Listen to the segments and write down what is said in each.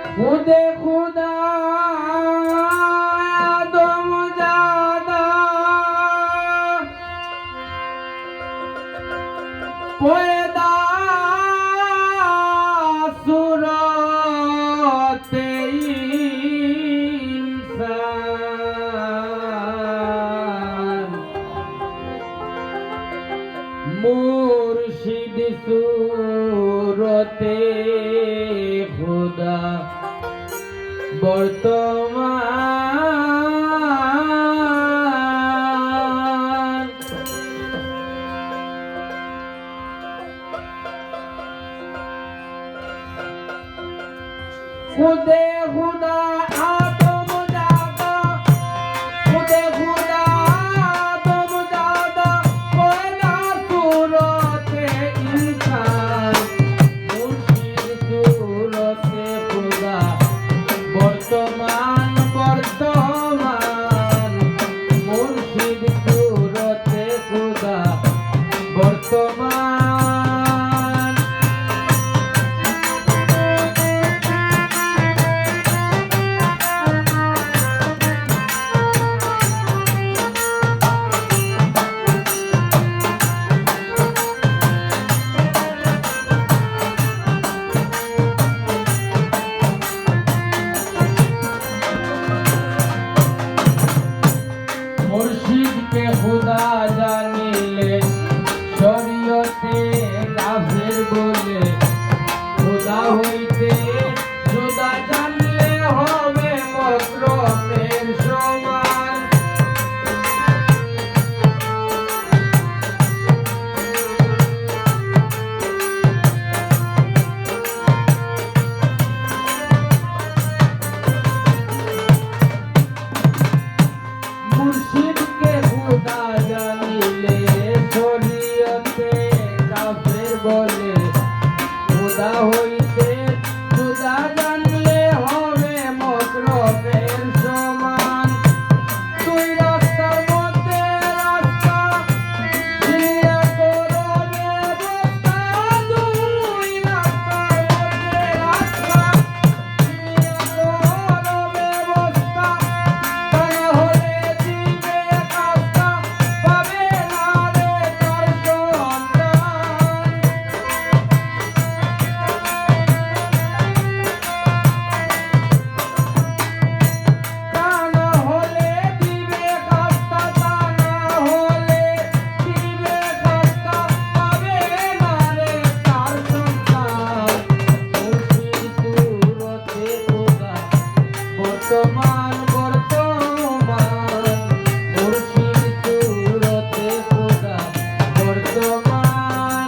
खुदे खुदा आदम जादा पैदा सूरते इंसान मुर्शिद सूरते खुदा বর্তমান খুদে খুদা আদম জাদা খুদে খুদা আদম জাদা পয়দা সুরতে ইনসান মুর্শিদ সুরতে খুদা বর্তমান বর্তমান মুর্শিদ সুরতে খুদা বর্তমান মুর্শিদকে খুদা জানিলে শরীয়তে কাফের বলে খুদা হইতে জুদা জানলে হবে মকরমের সমান মুর্শিদকে খুদা জানিলে শরীয়তে কাফের বলে খুদা হইতে জুদা জানলে হবে মকরমের সমান দুই রাস্তার মধ্যে রাস্তা চিনিয়া করো ব্যবস্থা দুই রাস্তার মধ্যে রাস্তা চিনিয়া করো ব্যবস্থা তা না হলে দিবে কাস্তা পাবে না রে তার সন্তান তা না হলে দিবে কাস্তা তা না হলে দিবে কাস্তা পাবে না রে তার সন্তান মুর্শিদ সুরতে খুদা বর্তমান বর্তমান মুর্শিদ সুরতে খুদা বর্তমান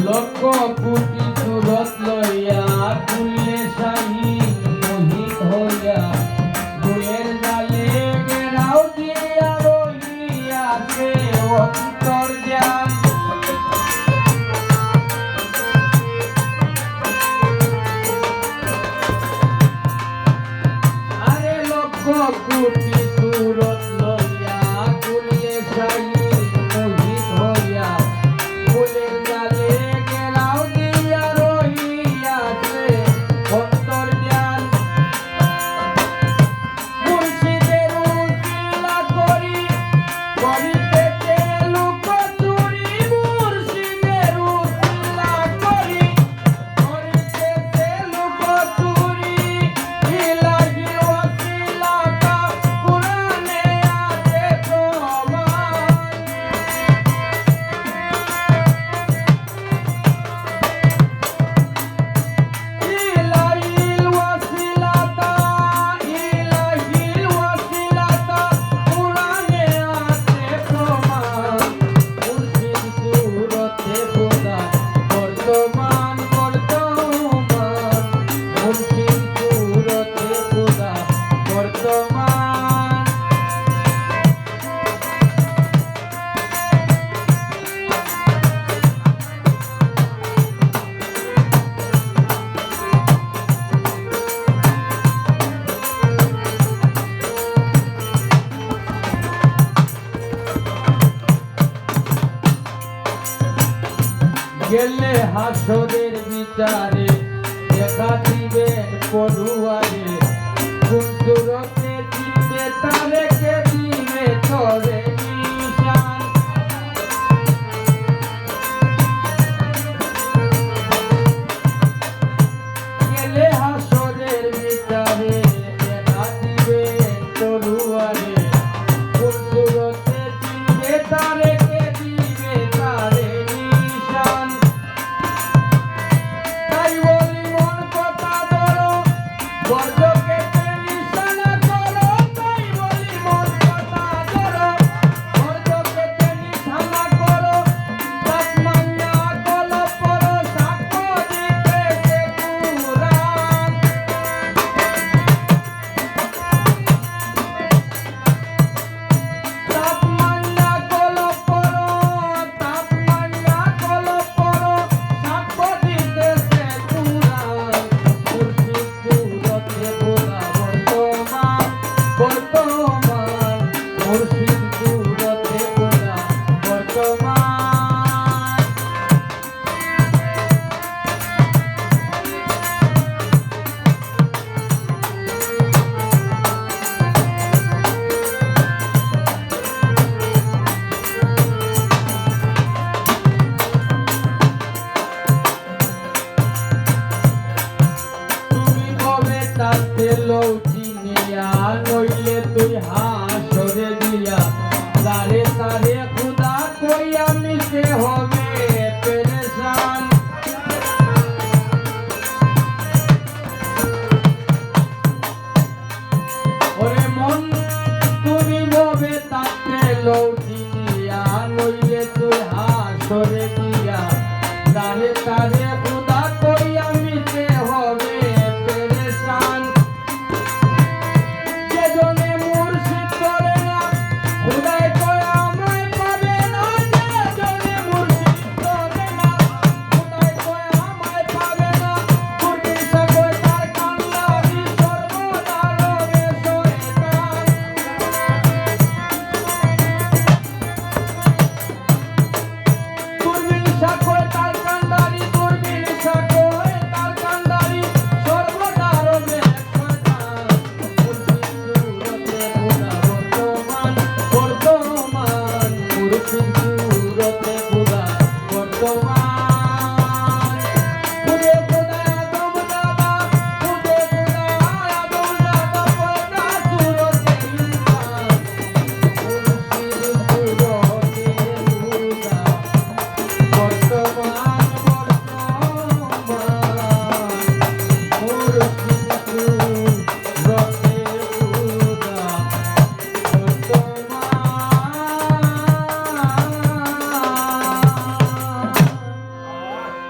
লক্ষ কোটি সুরত লইয়া কুলে শাহীন মোহিত হইয়া ভুলের জালে গেরাও দিয়া রহিয়াছে অন্তর্যান আরে লক্ষ কোটি সুরত লইয়া কুলে শাহীন মোহিত হইয়া ফুলের জালে গেরাও দিয়া রহিয়াছে অন্তর্যান গেলে হাসরের বিচারে দেখা দিবেন পড়ুয়ারে কোন সুরতে চিনবে তারে কে দিবে তরে নিশান গেলে হাসরের বিচারে দেখা দিবেন পড়ুয়ারে কোন সুরতে চিনবে তারে কে দিবে তারে নিশান তাই বলি মন কথা ধরো বর্জকে নিশানা করো তাই বলি মন কথা ধরো বর্জকে নিশানা করো তাৎমান্না কলো পরো সাক্ষ্য দিতেছে কুরআন তাৎমান্না কলো পরো তাৎমান্না কলো পরো সাক্ষ্য দিতেছে কুরআন মুর্শিদ সুরতে খোদা বর্তমান বর্তমান মুর্শিদ সুরতে খোদা বর্তমান তুমি কবে তাতে লৌচিনিয়া নইলে তুই হাসরে দিয়া তারে তারে খুদা কইয়া মিশে হবে পেরেশান ওরে মন তুমি কবে তাতে লৌচিনিয়া নইলে তুই হাসরে দিয়া তারে তারে খুদা কইয়া মিশে হবে পেরেশান যেজনে মুর্শিদ করে না খুদাই কয় আমায় পাবে না যেজনে মুর্শিদ করে না খুদাই কয় আমায় পাবে না কুরকি সাগর তার কান্নারি সর্বদা রবে শয়তান দুর্বিন সাগর তার কান্নারি দুর্বিন সাগর তার কান্নারি সর্বদা রবে শয়তান মুর্শিদ সুরতে খোদা বর্তমান খুদে খোদা আদম দাদা খুদে খোদা আদম দাদা পয়দা সুরতে ইনসান মুর্শিদ সুরতে খোদা বর্তমান বর্তমান